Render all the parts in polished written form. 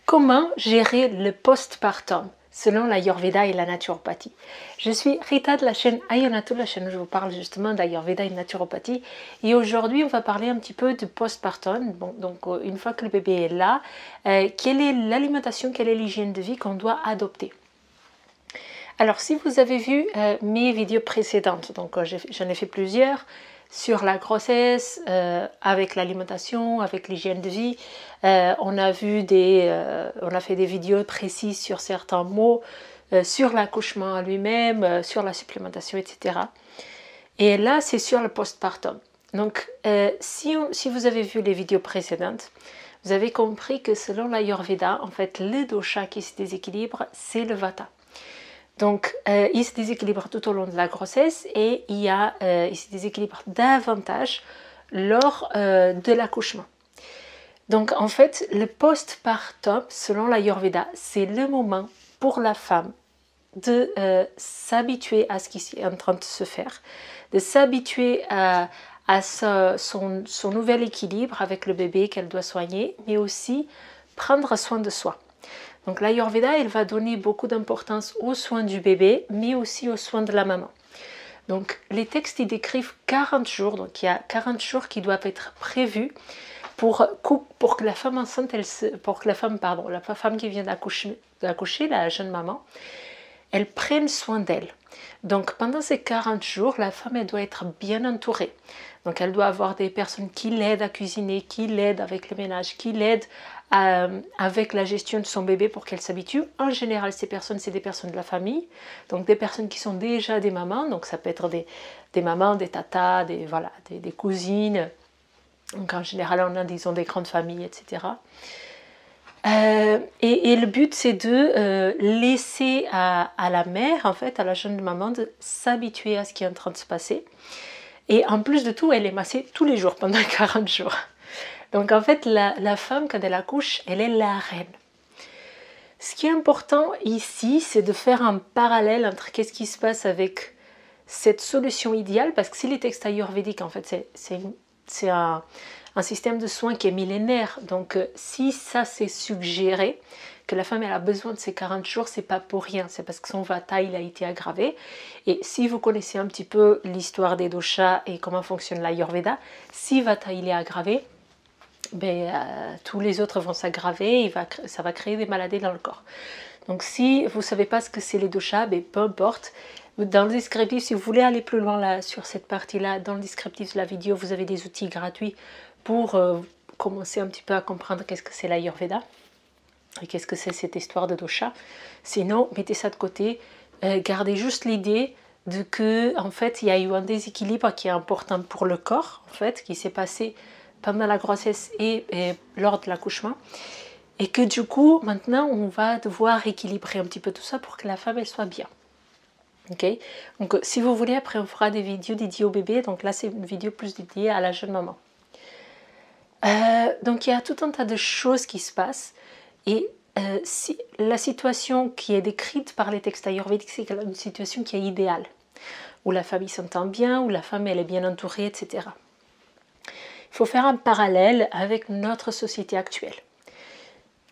Comment gérer le postpartum selon l'Ayurveda et la naturopathie? Je suis Rita de la chaîne Ayurnato, la chaîne où je vous parle justement d'Ayurveda et de naturopathie. Et aujourd'hui, on va parler un petit peu de postpartum. Bon, donc, une fois que le bébé est là, quelle est l'alimentation, quelle est l'hygiène de vie qu'on doit adopter? Alors, si vous avez vu mes vidéos précédentes, donc j'en ai fait plusieurs sur la grossesse, avec l'alimentation, avec l'hygiène de vie. On a fait des vidéos précises sur certains mots, sur l'accouchement lui-même, sur la supplémentation, etc. Et là, c'est sur le postpartum. Donc, si vous avez vu les vidéos précédentes, vous avez compris que selon l'Ayurveda, en fait, le dosha qui se déséquilibre, c'est le vata. Donc, il se déséquilibre tout au long de la grossesse et il se déséquilibre davantage lors de l'accouchement. Donc, en fait, le postpartum, selon l'Ayurveda, c'est le moment pour la femme de s'habituer à ce qui est en train de se faire, de s'habituer à son nouvel équilibre avec le bébé qu'elle doit soigner, mais aussi prendre soin de soi. Donc l'Ayurveda, elle va donner beaucoup d'importance aux soins du bébé, mais aussi aux soins de la maman. Donc les textes, ils décrivent 40 jours, donc il y a 40 jours qui doivent être prévus pour que la femme enceinte, la femme qui vient d'accoucher, la jeune maman, elle prenne soin d'elle. Donc pendant ces 40 jours, la femme, elle doit être bien entourée. Donc elle doit avoir des personnes qui l'aident à cuisiner, qui l'aident avec le ménage, qui l'aident avec la gestion de son bébé pour qu'elle s'habitue. En général, ces personnes, c'est des personnes de la famille, donc des personnes qui sont déjà des mamans, donc ça peut être des mamans, des tatas, des cousines. Donc en général, on a des grandes familles, etc. Et le but, c'est de laisser à la mère, en fait, à la jeune maman, de s'habituer à ce qui est en train de se passer. Et en plus de tout, elle est massée tous les jours pendant 40 jours. Donc en fait, la femme, quand elle accouche, elle est la reine. Ce qui est important ici, c'est de faire un parallèle entre qu'est-ce qui se passe avec cette solution idéale, parce que si les textes ayurvédiques, en fait, c'est un système de soins qui est millénaire. Donc si ça c'est suggéré, que la femme elle a besoin de ces 40 jours, c'est pas pour rien, c'est parce que son vata il a été aggravé. Et si vous connaissez un petit peu l'histoire des doshas et comment fonctionne l'Ayurveda, si vata il est aggravé, tous les autres vont s'aggraver, ça va créer des maladies dans le corps. Donc si vous ne savez pas ce que c'est les doshas, peu importe, dans le descriptif, si vous voulez aller plus loin là, sur cette partie-là, dans le descriptif de la vidéo, vous avez des outils gratuits pour commencer un petit peu à comprendre qu'est-ce que c'est l'Ayurveda et qu'est-ce que c'est cette histoire de dosha. Sinon, mettez ça de côté, gardez juste l'idée de que en fait, il y a eu un déséquilibre qui est important pour le corps, en fait, qui s'est passé pendant la grossesse et lors de l'accouchement, et que du coup, maintenant, on va devoir équilibrer un petit peu tout ça pour que la femme, elle soit bien. Ok, donc si vous voulez, après on fera des vidéos dédiées au bébé, donc là c'est une vidéo plus dédiée à la jeune maman. Donc il y a tout un tas de choses qui se passent, et si la situation qui est décrite par les textes ayurvédiques, c'est une situation qui est idéale, où la famille s'entend bien, où la femme elle est bien entourée, etc. Il faut faire un parallèle avec notre société actuelle.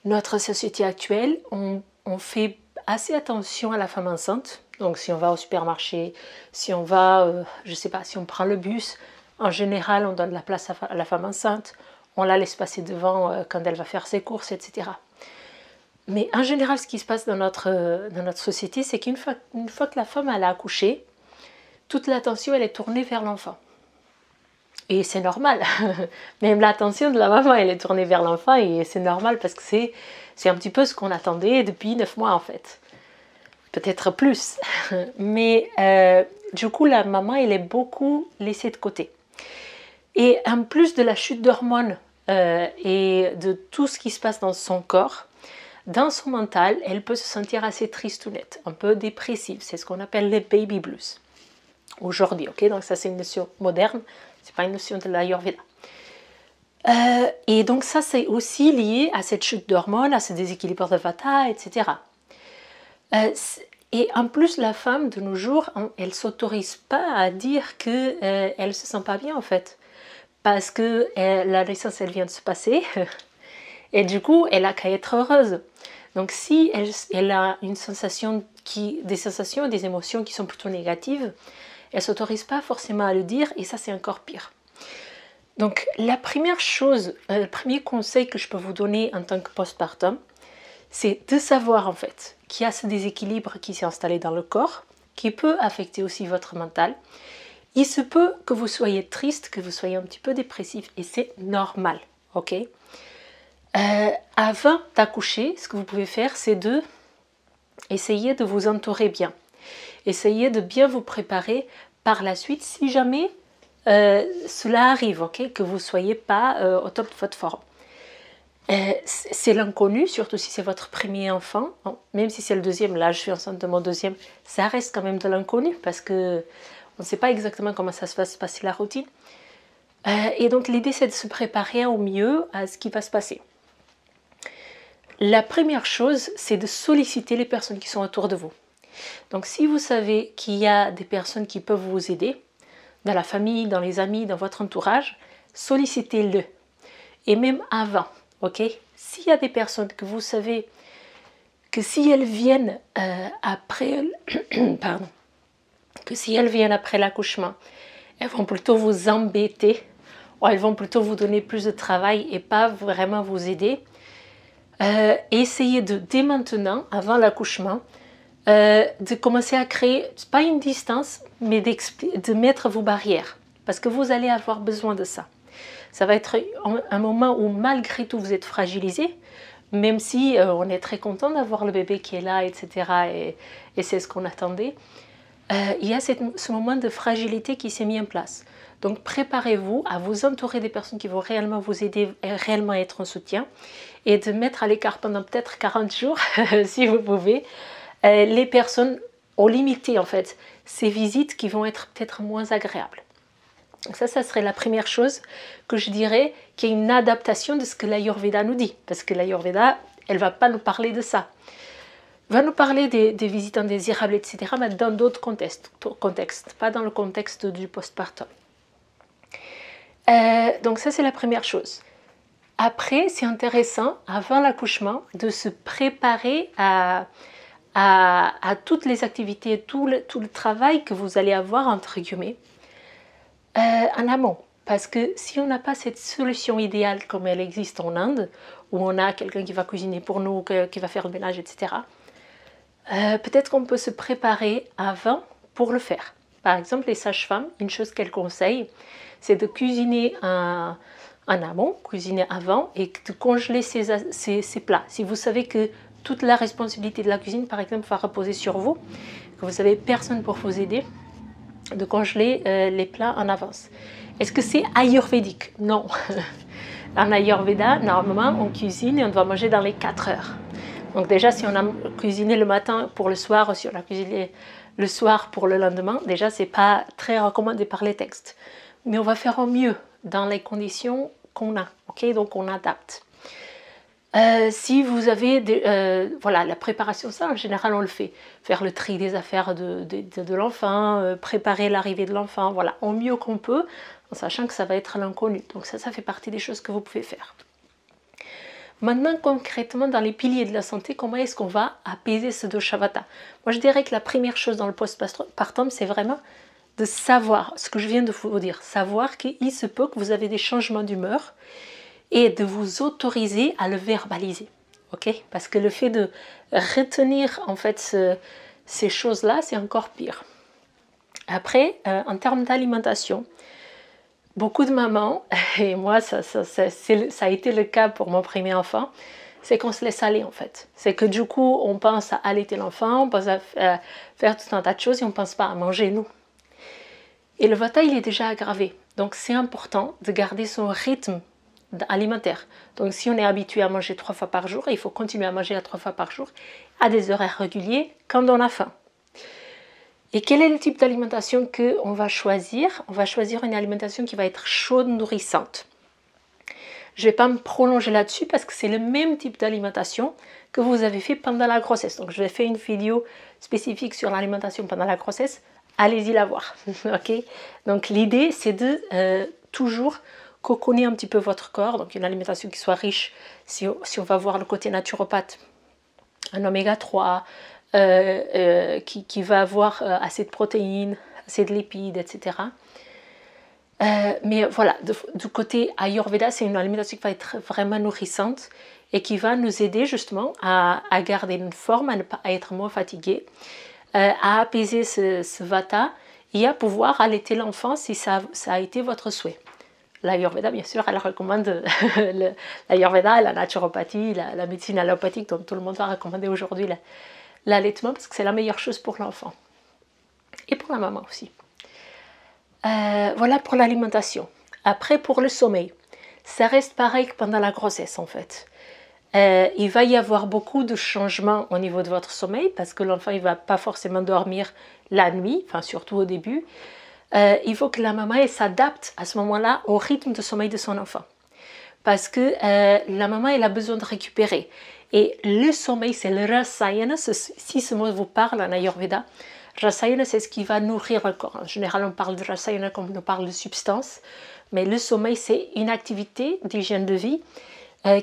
Notre société actuelle, on fait assez attention à la femme enceinte. Donc si on va au supermarché, si on va, je sais pas, si on prend le bus, en général on donne la place à la femme enceinte, on la laisse passer devant quand elle va faire ses courses, etc. Mais en général, ce qui se passe dans notre société, c'est qu'une fois que la femme elle a accouché, toute l'attention elle est tournée vers l'enfant. Et c'est normal, même l'attention de la maman elle est tournée vers l'enfant, et c'est normal parce que c'est un petit peu ce qu'on attendait depuis 9 mois en fait. Peut-être plus, mais du coup la maman elle est beaucoup laissée de côté. Et en plus de la chute d'hormones et de tout ce qui se passe dans son corps, dans son mental, elle peut se sentir assez tristounette, un peu dépressive. C'est ce qu'on appelle les baby blues aujourd'hui, ok? Donc ça c'est une notion moderne, c'est pas une notion de l'Ayurveda. Et donc ça c'est aussi lié à cette chute d'hormones, à ce déséquilibre de vata, etc. Et en plus, la femme de nos jours, elle ne s'autorise pas à dire qu'elle ne se sent pas bien en fait. Parce que la naissance, elle vient de se passer. Et du coup, elle a qu'à être heureuse. Donc si elle a une sensation des sensations, des émotions qui sont plutôt négatives, elle ne s'autorise pas forcément à le dire et ça c'est encore pire. Donc la première chose, le premier conseil que je peux vous donner en tant que postpartum, c'est de savoir en fait qu'il y a ce déséquilibre qui s'est installé dans le corps, qui peut affecter aussi votre mental. Il se peut que vous soyez triste, que vous soyez un petit peu dépressif et c'est normal, ok? Avant d'accoucher, ce que vous pouvez faire, c'est de essayer de vous entourer bien. Essayez de bien vous préparer par la suite si jamais cela arrive, ok, que vous ne soyez pas au top de votre forme. C'est l'inconnu, surtout si c'est votre premier enfant, même si c'est le deuxième, là je suis enceinte de mon deuxième, ça reste quand même de l'inconnu parce que on ne sait pas exactement comment ça va se passer la routine. Et donc l'idée c'est de se préparer au mieux à ce qui va se passer. La première chose, c'est de solliciter les personnes qui sont autour de vous. Donc si vous savez qu'il y a des personnes qui peuvent vous aider, dans la famille, dans les amis, dans votre entourage, sollicitez-le. Et même avant, ok? S'il y a des personnes que vous savez que si elles viennent après, pardon, que si elles viennent après l'accouchement, elles vont plutôt vous embêter, ou elles vont plutôt vous donner plus de travail et pas vraiment vous aider. Essayez de, dès maintenant, avant l'accouchement, de commencer à créer, pas une distance, mais de mettre vos barrières. Parce que vous allez avoir besoin de ça. Ça va être un moment où malgré tout vous êtes fragilisé, même si on est très content d'avoir le bébé qui est là, etc. Et c'est ce qu'on attendait. Il y a ce moment de fragilité qui s'est mis en place. Donc préparez-vous à vous entourer des personnes qui vont réellement vous aider, réellement être en soutien, et de mettre à l'écart pendant peut-être 40 jours, si vous pouvez, les personnes ont limité en fait ces visites qui vont être peut-être moins agréables. Donc ça serait la première chose que je dirais, qui est une adaptation de ce que l'Ayurveda nous dit. Parce que l'Ayurveda, elle ne va pas nous parler de ça. Elle va nous parler des visites indésirables, etc., mais dans d'autres contextes, pas dans le contexte du postpartum. Donc ça, c'est la première chose. Après, c'est intéressant, avant l'accouchement, de se préparer à toutes les activités, tout le travail que vous allez avoir, entre guillemets, en amont. Parce que si on n'a pas cette solution idéale comme elle existe en Inde, où on a quelqu'un qui va cuisiner pour nous, qui va faire le ménage, etc., peut-être qu'on peut se préparer avant pour le faire. Par exemple, les sages-femmes, une chose qu'elles conseillent, c'est de cuisiner en amont, cuisiner avant, et de congeler ces plats. Si vous savez que toute la responsabilité de la cuisine, par exemple, va reposer sur vous, que vous n'avez personne pour vous aider, de congeler les plats en avance. Est-ce que c'est ayurvédique? Non. En Ayurveda, normalement, on cuisine et on doit manger dans les 4 heures. Donc déjà, si on a cuisiné le matin pour le soir, ou si on a cuisiné le soir pour le lendemain, déjà, ce n'est pas très recommandé par les textes. Mais on va faire au mieux dans les conditions qu'on a. Okay, donc, on adapte. Si vous avez voilà, la préparation, ça en général on le fait, faire le tri des affaires de l'enfant, préparer l'arrivée de l'enfant, voilà, au mieux qu'on peut, en sachant que ça va être l'inconnu. Donc ça fait partie des choses que vous pouvez faire. Maintenant concrètement dans les piliers de la santé, comment est-ce qu'on va apaiser ce dosha-vata? Moi je dirais que la première chose dans le postpartum, c'est vraiment de savoir ce que je viens de vous dire, savoir qu'il se peut que vous avez des changements d'humeur, et de vous autoriser à le verbaliser, ok? Parce que le fait de retenir en fait ces choses-là, c'est encore pire. Après, en termes d'alimentation, beaucoup de mamans, et moi ça a été le cas pour mon premier enfant, c'est qu'on se laisse aller en fait. C'est que du coup, on pense à allaiter l'enfant, on pense à faire tout un tas de choses et on ne pense pas à manger nous. Et le vata, il est déjà aggravé. Donc c'est important de garder son rythme alimentaire. Donc si on est habitué à manger 3 fois par jour, il faut continuer à manger à 3 fois par jour à des horaires réguliers quand on a faim. Et quel est le type d'alimentation qu'on va choisir? On va choisir une alimentation qui va être chaude, nourrissante. Je ne vais pas me prolonger là-dessus parce que c'est le même type d'alimentation que vous avez fait pendant la grossesse. Donc je vais faire une vidéo spécifique sur l'alimentation pendant la grossesse. Allez-y la voir. Okay? Donc l'idée c'est de toujours cocooner un petit peu votre corps, donc une alimentation qui soit riche, si on va voir le côté naturopathe, un oméga 3, qui va avoir assez de protéines, assez de lipides, etc. Mais voilà, du côté Ayurveda, c'est une alimentation qui va être vraiment nourrissante et qui va nous aider justement à garder une forme, à ne pas être moins fatigué, à apaiser ce vata et à pouvoir allaiter l'enfant si ça a été votre souhait. L'Ayurveda, bien sûr, elle recommande l'Ayurveda, la naturopathie, la médecine allopathique, dont tout le monde va recommander aujourd'hui l'allaitement parce que c'est la meilleure chose pour l'enfant et pour la maman aussi. Voilà pour l'alimentation. Après, pour le sommeil, ça reste pareil que pendant la grossesse en fait. Il va y avoir beaucoup de changements au niveau de votre sommeil parce que l'enfant il va pas forcément dormir la nuit, enfin surtout au début. Il faut que la maman elle s'adapte à ce moment-là au rythme de sommeil de son enfant. Parce que la maman elle a besoin de récupérer. Et le sommeil, c'est le rasayana, si ce mot vous parle en Ayurveda. Rasayana, c'est ce qui va nourrir le corps. En général, on parle de rasayana comme on parle de substance. Mais le sommeil, c'est une activité d'hygiène de vie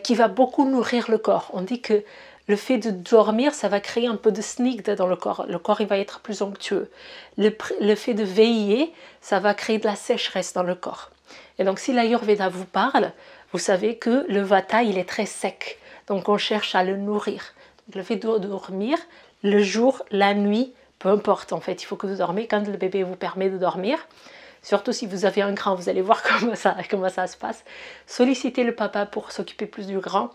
qui va beaucoup nourrir le corps. On dit que le fait de dormir, ça va créer un peu de snigdha dans le corps. Le corps, il va être plus onctueux. Le fait de veiller, ça va créer de la sécheresse dans le corps. Et donc, si l'Ayurveda vous parle, vous savez que le vata, il est très sec. Donc, on cherche à le nourrir. Donc, le fait de dormir, le jour, la nuit, peu importe en fait, il faut que vous dormiez quand le bébé vous permet de dormir. Surtout si vous avez un grand, vous allez voir comment ça se passe. Sollicitez le papa pour s'occuper plus du grand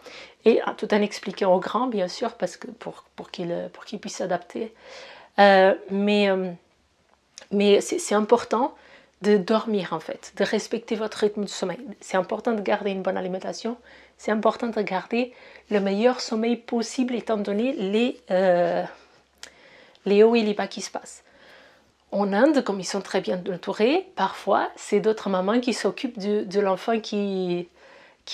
et tout en expliquant au grand, bien sûr, parce que pour qu'il puisse s'adapter. Mais c'est important de dormir en fait, de respecter votre rythme de sommeil. C'est important de garder une bonne alimentation. C'est important de garder le meilleur sommeil possible étant donné les hauts et les bas qui se passent. En Inde, comme ils sont très bien entourés, parfois, c'est d'autres mamans qui s'occupent de l'enfant qui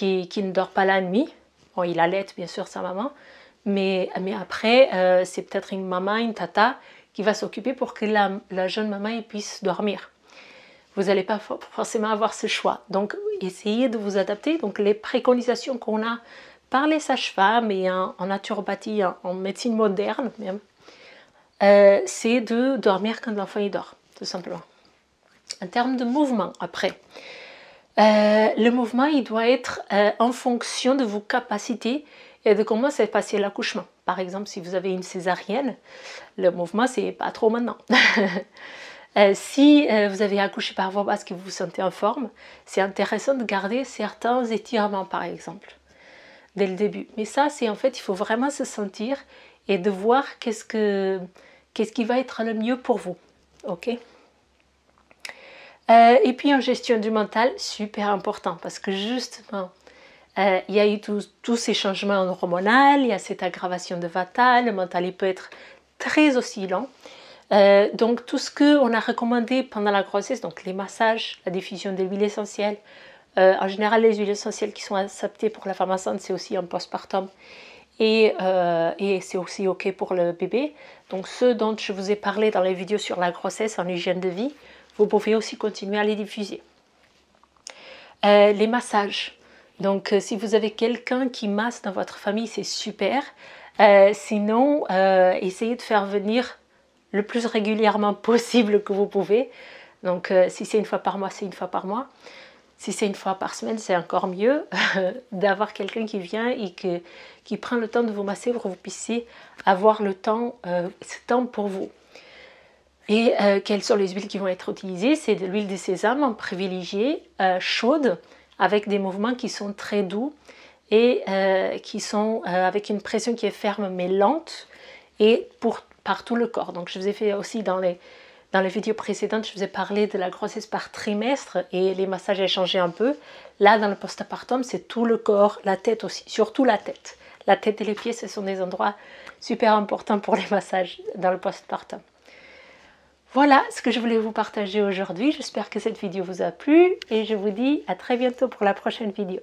ne dort pas la nuit. Bon, il allait bien sûr sa maman, mais après, c'est peut-être une maman, une tata, qui va s'occuper pour que la jeune maman puisse dormir. Vous n'allez pas forcément avoir ce choix. Donc, essayez de vous adapter. Donc, les préconisations qu'on a par les sages-femmes et en naturopathie, en médecine moderne même, c'est de dormir quand l'enfant dort, tout simplement. En termes de mouvement, après, le mouvement, il doit être en fonction de vos capacités et de comment s'est passé l'accouchement. Par exemple, si vous avez une césarienne, le mouvement, c'est pas trop maintenant. Si vous avez accouché par voie basse, que vous vous sentez en forme, c'est intéressant de garder certains étirements, par exemple, dès le début. Mais ça, c'est en fait, il faut vraiment se sentir et de voir qu'est-ce qui va être le mieux pour vous. Ok. Et puis en gestion du mental, super important parce que justement, il y a eu tous ces changements hormonaux, il y a cette aggravation de vata, le mental il peut être très oscillant. Donc tout ce qu'on a recommandé pendant la grossesse, donc les massages, la diffusion de l'huile essentielle, en général les huiles essentielles qui sont acceptées pour la femme enceinte, c'est aussi en postpartum. Et c'est aussi ok pour le bébé. Donc ceux dont je vous ai parlé dans les vidéos sur la grossesse en hygiène de vie, vous pouvez aussi continuer à les diffuser. Les massages. Donc si vous avez quelqu'un qui masse dans votre famille, c'est super. Sinon, essayez de faire venir le plus régulièrement possible que vous pouvez. Donc si c'est une fois par mois, c'est une fois par mois. Si c'est une fois par semaine, c'est encore mieux d'avoir quelqu'un qui vient et qui prend le temps de vous masser pour que vous puissiez avoir ce temps pour vous. Et quelles sont les huiles qui vont être utilisées? C'est de l'huile de sésame en privilégié, chaude, avec des mouvements qui sont très doux et qui sont avec une pression qui est ferme mais lente et par tout le corps. Donc je vous ai fait aussi dans les vidéos précédentes, je vous ai parlé de la grossesse par trimestre et les massages ont changé un peu. Là, dans le postpartum, c'est tout le corps, la tête aussi, surtout la tête. La tête et les pieds, ce sont des endroits super importants pour les massages dans le postpartum. Voilà ce que je voulais vous partager aujourd'hui. J'espère que cette vidéo vous a plu et je vous dis à très bientôt pour la prochaine vidéo.